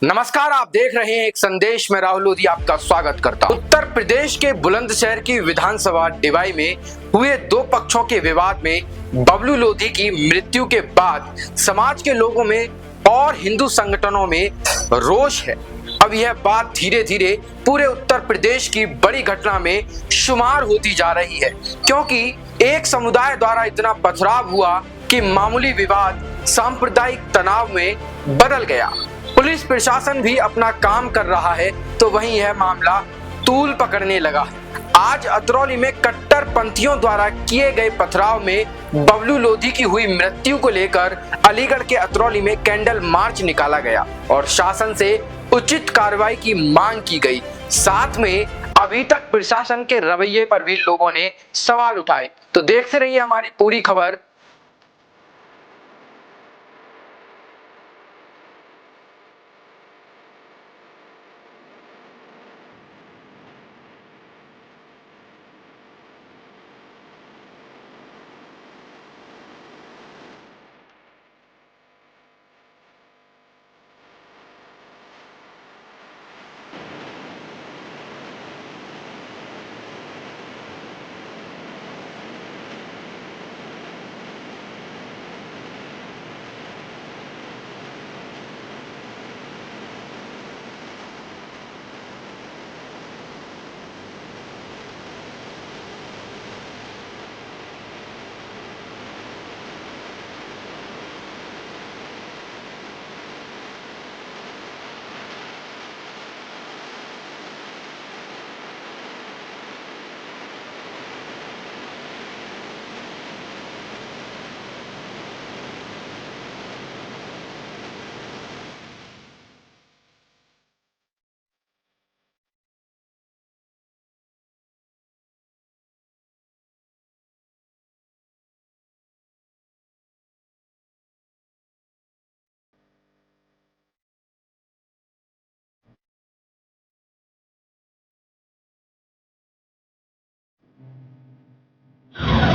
नमस्कार, आप देख रहे हैं एक संदेश में राहुल लोधी आपका स्वागत करता हूं। उत्तर प्रदेश के बुलंदशहर की विधानसभा डिवाई में हुए दो पक्षों के विवाद में बबलू लोधी की मृत्यु के बाद समाज के लोगों में और हिंदू संगठनों में रोष है। अब यह बात धीरे धीरे पूरे उत्तर प्रदेश की बड़ी घटना में शुमार होती जा रही है, क्योंकि एक समुदाय द्वारा इतना पथराव हुआ कि मामूली विवाद सांप्रदायिक तनाव में बदल गया। पुलिस प्रशासन भी अपना काम कर रहा है तो वहीं यह मामला तूल पकड़ने लगा है। आज अतरौली में कट्टरपंथियों द्वारा किए गए पथराव में बबलू लोधी की हुई मृत्यु को लेकर अलीगढ़ के अतरौली में कैंडल मार्च निकाला गया और शासन से उचित कार्रवाई की मांग की गई। साथ में अभी तक प्रशासन के रवैये पर भी लोगों ने सवाल उठाए। तो देखते रहिए हमारी पूरी खबर।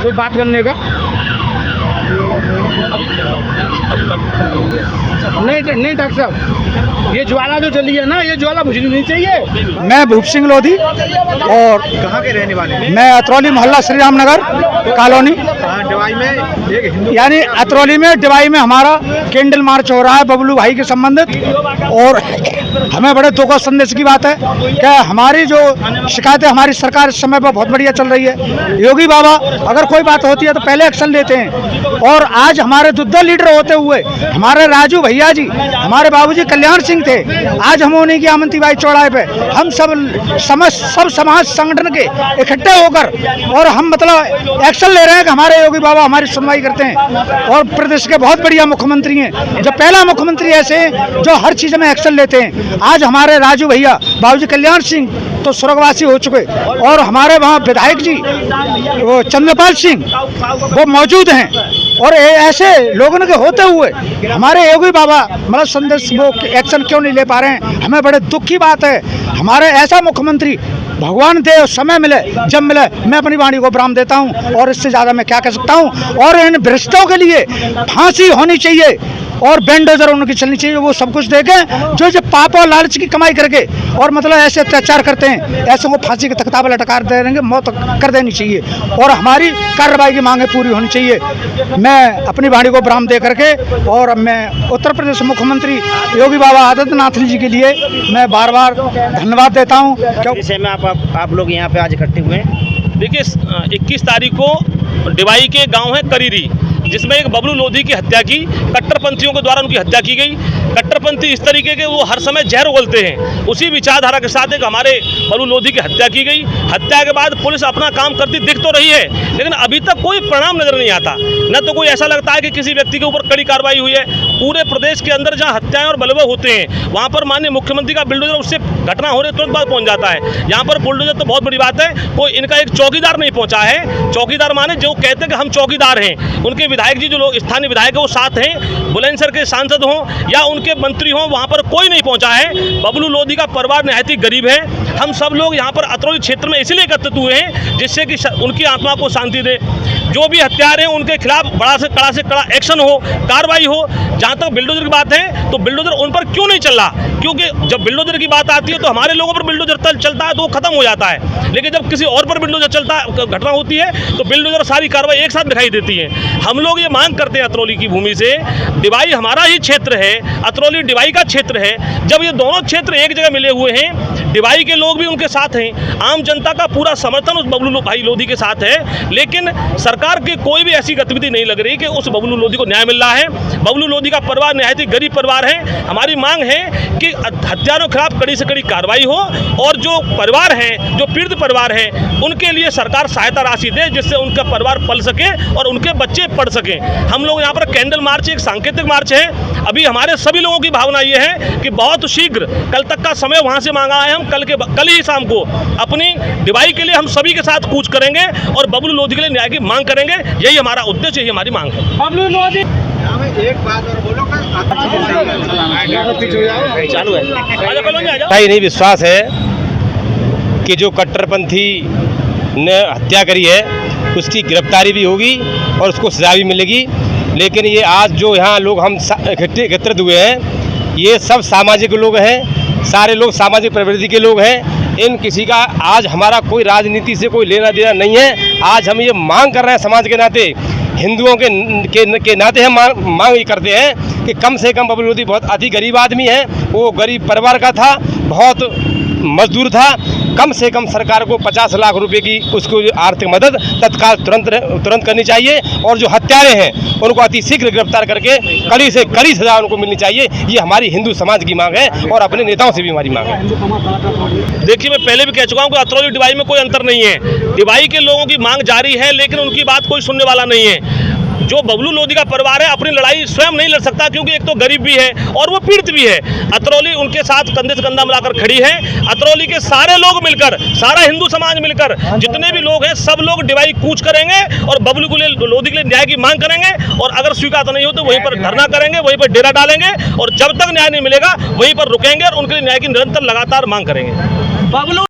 कोई बात करने का नहीं डॉक्टर साहब, ये ज्वाला जो चली है ना, ये ज्वाला बुझनी नहीं चाहिए। मैं भूप सिंह लोधी और कहाँ के रहने वाले हैं? मैं अतरौली मोहल्ला श्री राम नगर कॉलोनी डिवाई में एक हिंदू यानी अतरौली में डिवाई में हमारा कैंडल मार्च हो रहा है बबलू भाई के संबंधित। और हमें बड़े दुख और संदेश की बात है कि हमारी जो शिकायतें हमारी सरकार इस समय पर बहुत बढ़िया चल रही है। योगी बाबा अगर कोई बात होती है तो पहले एक्शन लेते हैं। और आज हमारे दुद्धा लीडर होते हुए हमारे राजू भैया जी, हमारे बाबूजी कल्याण सिंह थे, आज हम उन्हीं की आमंतीबाई चौराहे पे हम सब समाज संगठन के इकट्ठे होकर और हम मतलब एक्शन ले रहे हैं कि हमारे योगी बाबा हमारी सुनवाई करते हैं। और प्रदेश के बहुत बढ़िया मुख्यमंत्री हैं, जो पहला मुख्यमंत्री ऐसे हैं जो हर चीज में एक्शन लेते हैं। आज हमारे राजू भैया बाबूजी कल्याण सिंह तो स्वर्गवासी हो चुके और हमारे वहाँ विधायक जी वो चंद्रपाल सिंह वो मौजूद हैं। और ऐसे लोगों के होते हुए हमारे योगी बाबा मतलब संदेश वो एक्शन क्यों नहीं ले पा रहे हैं, हमें बड़े दुख की बात है। हमारे ऐसा मुख्यमंत्री भगवान दे, समय मिले जब मिले मैं अपनी वाणी को विराम देता हूं और इससे ज़्यादा मैं क्या कह सकता हूं। और इन भ्रष्टों के लिए फांसी होनी चाहिए और बेंडोजर उनकी चलनी चाहिए। वो सब कुछ देखें जो पाप और लालच की कमाई करके और मतलब ऐसे अत्याचार करते हैं, ऐसे को फांसी के तख्ता पर लटका देंगे, मौत कर देनी चाहिए और हमारी कार्रवाई की मांगें पूरी होनी चाहिए। मैं अपनी वाणी को विराम दे करके और मैं उत्तर प्रदेश मुख्यमंत्री योगी बाबा आदित्यनाथ जी के लिए मैं बार बार धन्यवाद देता हूँ। विषय में आप लोग यहाँ पे आज इकट्ठे हुए हैं। देखिए 21 तारीख को डिवाई के गांव है करीरी, जिसमें एक बबलू लोधी की हत्या की, कट्टरपंथियों के द्वारा उनकी हत्या की गई। कट्टरपंथी इस तरीके के वो हर समय जहर उगलते हैं, उसी विचारधारा के साथ एक हमारे बबलू लोधी की हत्या की गई। हत्या के बाद पुलिस अपना काम करती दिख तो रही है, लेकिन अभी तक कोई परिणाम नजर नहीं आता। न तो कोई ऐसा लगता है कि किसी व्यक्ति के ऊपर कड़ी कार्रवाई हुई है। पूरे प्रदेश के अंदर जहाँ हत्याएं और बलवा होते हैं वहाँ पर माननीय मुख्यमंत्री का बुलडोजर उससे घटना होने तुरंत बाद पहुँच जाता है। यहाँ पर बुलडोजर तो बहुत बड़ी बात है, कोई इनका एक चौकीदार नहीं पहुँचा है। चौकीदार माने जो कहते हैं कि हम चौकीदार हैं, उनके विधायक जी जो लोग स्थानीय विधायक है वो साथ हैं, बुलंदशहर के सांसद हों या उनके मंत्री हों, वहाँ पर कोई नहीं पहुँचा है। बबलू लोधी का परिवार निहायत ही गरीब है। हम सब लोग यहाँ पर अतरौली क्षेत्र में इसीलिए एकत्रित हुए हैं जिससे कि उनकी आत्मा को शांति दे। जो भी हत्यारे हैं उनके खिलाफ बड़ा से कड़ा एक्शन हो, कार्रवाई हो। जहाँ तक बिल्डोजर की बात है तो बिल्डोजर उन पर क्यों नहीं चल रहा, क्योंकि जब बिल्डोजर की बात आती है तो हमारे लोगों पर बिल्डोजर चलता है तो वो खत्म हो जाता है, लेकिन जब किसी और पर बिल्डोजर घटना होती है तो बिल्डोजर सारी कार्रवाई एक साथ दिखाई देती है। हम लोग ये मांग करते हैं अतरौली की भूमि से, डिवाई हमारा ही क्षेत्र है, अतरौली डिवाई का क्षेत्र है। जब ये दोनों क्षेत्र एक जगह मिले हुए हैं, डिवाई के लोग भी उनके साथ हैं, आम जनता का पूरा समर्थन उस बबलू भाई लोधी के साथ है, लेकिन सरकार की कोई भी ऐसी गतिविधि नहीं लग रही कि उस बबलू लोधी को न्याय मिल रहा है। बबलू लोधी का परिवार निहायत ही गरीब परिवार है। हमारी मांग है कि हत्यारों के खिलाफ कड़ी से कड़ी कार्रवाई हो और जो परिवार हैं, जो पीड़ित परिवार हैं, उनके लिए सरकार सहायता राशि दे जिससे उनका परिवार पल सके और उनके बच्चे पढ़ सकें। हम लोग यहाँ पर कैंडल मार्च, एक सांकेतिक मार्च है। अभी हमारे सभी लोगों की भावना ये है कि बहुत शीघ्र, कल तक का समय वहाँ से मांगा है, हम कल ही शाम को अपनी डिवाई के लिए हम सभी के साथ कूच करेंगे और बबलू लोधी के लिए न्याय की मांग करेंगे। यही हमारा उद्देश्य, यही हमारी मांग है। बबलू लोधी एक बात और बोलो, चालू है। ही नहीं विश्वास है कि जो कट्टरपंथी ने हत्या करी है उसकी गिरफ्तारी भी होगी और उसको सजा भी मिलेगी। लेकिन ये आज जो यहाँ लोग हम एकत्रित हुए हैं, ये सब सामाजिक लोग हैं, सारे लोग सामाजिक प्रवृत्ति के लोग हैं। इन किसी का आज हमारा कोई राजनीति से कोई लेना देना नहीं है। आज हम ये मांग कर रहे हैं, समाज के नाते, हिंदुओं के नाते हम मांग ये करते हैं कि कम से कम बबलू लोधी बहुत अति गरीब आदमी है, वो गरीब परिवार का था, बहुत मजदूर था। कम से कम सरकार को 50 लाख रुपए की उसको आर्थिक मदद तत्काल तुरंत करनी चाहिए और जो हत्यारे हैं उनको अति शीघ्र गिरफ्तार करके कड़ी से कड़ी सजा उनको मिलनी चाहिए। ये हमारी हिंदू समाज की मांग है और अपने नेताओं से भी हमारी मांग है। देखिए, मैं पहले भी कह चुका हूँ कि अतरौली डिवाई में कोई अंतर नहीं है। डिवाई के लोगों की मांग जारी है, लेकिन उनकी बात कोई सुनने वाला नहीं है। जो बबलू लोधी का परिवार है अपनी लड़ाई स्वयं नहीं लड़ सकता, क्योंकि एक तो गरीब भी है और वो पीड़ित भी है। अतरौली उनके साथ कंधे से कंधा मिलाकर खड़ी है। अतरौली के सारे लोग मिलकर, सारा हिंदू समाज मिलकर, जितने भी लोग हैं सब लोग डिवाई कूच करेंगे और बबलू लोधी के लिए न्याय की मांग करेंगे। और अगर स्वीकार नहीं हो तो वहीं पर धरना करेंगे, वहीं पर डेरा डालेंगे और जब तक न्याय नहीं मिलेगा वहीं पर रुकेंगे और उनके लिए न्याय की निरंतर लगातार मांग करेंगे। बबलू